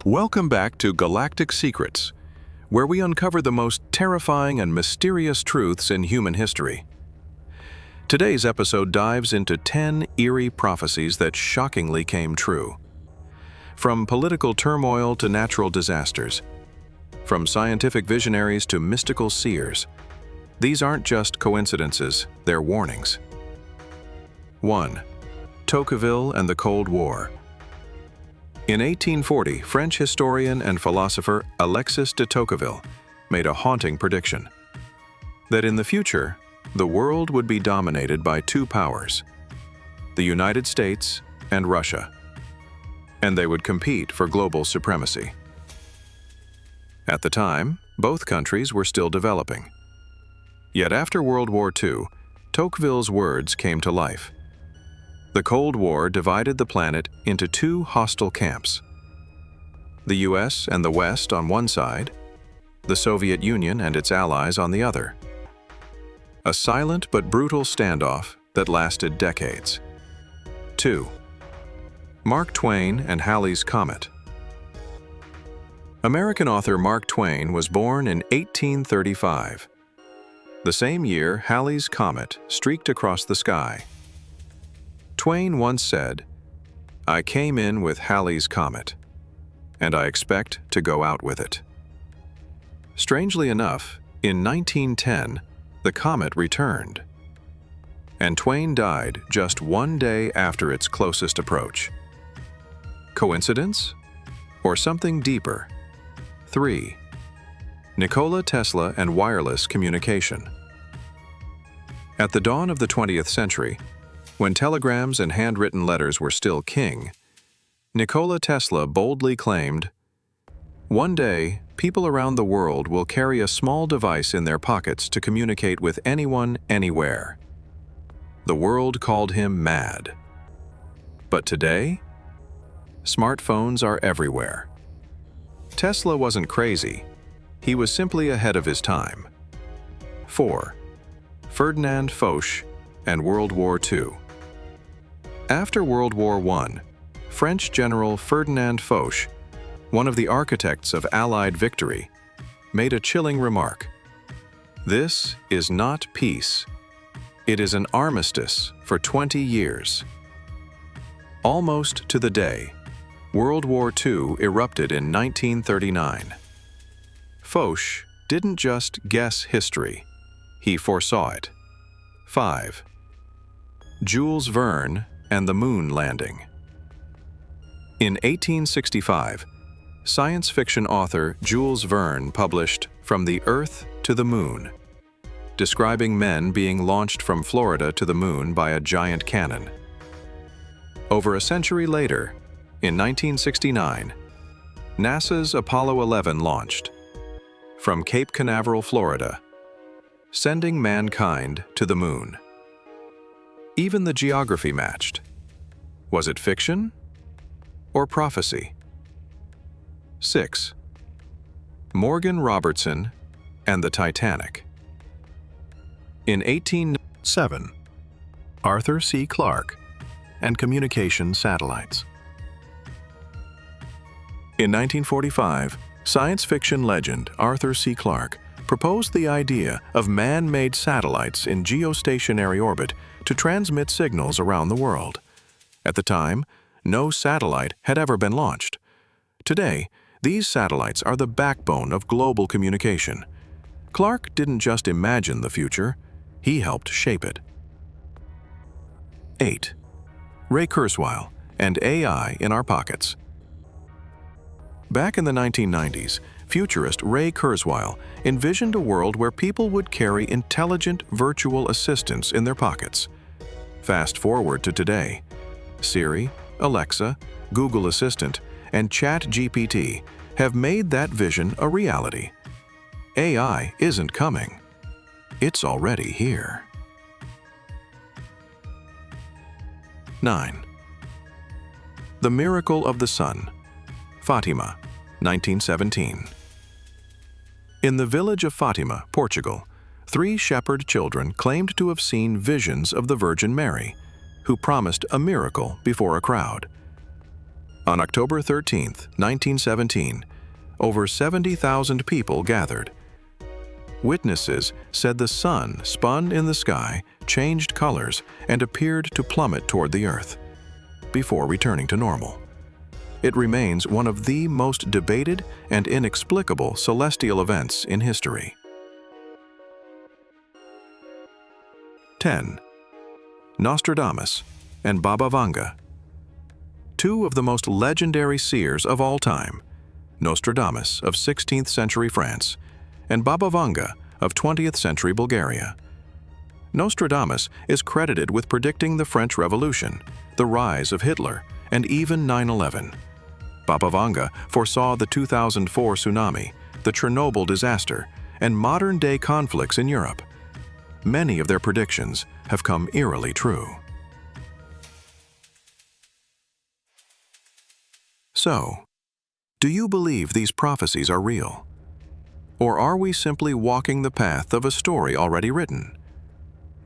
Welcome back to Galactic Secrets, where we uncover the most terrifying and mysterious truths in human history. Today's episode dives into 10 eerie prophecies that shockingly came true. From political turmoil to natural disasters, from scientific visionaries to mystical seers, these aren't just coincidences, they're warnings. 1. Tocqueville and the Cold War. In 1840, French historian and philosopher Alexis de Tocqueville made a haunting prediction: that in the future, the world would be dominated by two powers, the United States and Russia, and they would compete for global supremacy. At the time, both countries were still developing. Yet after World War II, Tocqueville's words came to life. The Cold War divided the planet into two hostile camps: the US and the West on one side, the Soviet Union and its allies on the other. A silent but brutal standoff that lasted decades. 2. Mark Twain and Halley's Comet. American author Mark Twain was born in 1835. The same year, Halley's Comet streaked across the sky. Twain once said, "I came in with Halley's Comet, and I expect to go out with it." Strangely enough, in 1910, the comet returned, and Twain died just one day after its closest approach. Coincidence? Or something deeper? 3. Nikola Tesla and wireless communication. At the dawn of the 20th century, when telegrams and handwritten letters were still king, Nikola Tesla boldly claimed, "One day, people around the world will carry a small device in their pockets to communicate with anyone, anywhere." The world called him mad. But today, smartphones are everywhere. Tesla wasn't crazy. He was simply ahead of his time. 4. Ferdinand Foch and World War II. After World War I, French General Ferdinand Foch, one of the architects of Allied victory, made a chilling remark: "This is not peace. It is an armistice for 20 years." Almost to the day, World War II erupted in 1939. Foch didn't just guess history, he foresaw it. 5. Jules Verne and the moon landing. In 1865, science fiction author Jules Verne published From the Earth to the Moon, describing men being launched from Florida to the moon by a giant cannon. Over a century later, in 1969, NASA's Apollo 11 launched from Cape Canaveral, Florida, sending mankind to the moon. Even the geography matched. Was it fiction or prophecy? 6. Morgan Robertson and the Titanic. In 1807, Arthur C. Clarke and communication satellites. In 1945, science fiction legend Arthur C. Clarke proposed the idea of man-made satellites in geostationary orbit to transmit signals around the world. At the time, no satellite had ever been launched. Today, these satellites are the backbone of global communication. Clarke didn't just imagine the future, he helped shape it. 8. Ray Kurzweil and AI in our pockets. Back in the 1990s, futurist Ray Kurzweil envisioned a world where people would carry intelligent virtual assistants in their pockets. Fast forward to today, Siri, Alexa, Google Assistant, and ChatGPT have made that vision a reality. AI isn't coming. It's already here. 9. The Miracle of the Sun. Fatima, 1917. In the village of Fatima, Portugal, 3 shepherd children claimed to have seen visions of the Virgin Mary, who promised a miracle before a crowd. On October 13, 1917, over 70,000 people gathered. Witnesses said the sun spun in the sky, changed colors, and appeared to plummet toward the Earth, before returning to normal. It remains one of the most debated and inexplicable celestial events in history. 10. Nostradamus and Baba Vanga. Two of the most legendary seers of all time, Nostradamus of 16th century France and Baba Vanga of 20th century Bulgaria. Nostradamus is credited with predicting the French Revolution, the rise of Hitler, and even 9/11. Baba Vanga foresaw the 2004 tsunami, the Chernobyl disaster, and modern-day conflicts in Europe. Many of their predictions have come eerily true. So, do you believe these prophecies are real? Or are we simply walking the path of a story already written?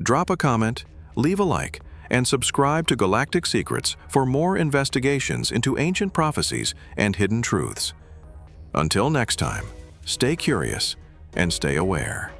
Drop a comment, leave a like, and subscribe to Galactic Secrets for more investigations into ancient prophecies and hidden truths. Until next time, stay curious and stay aware.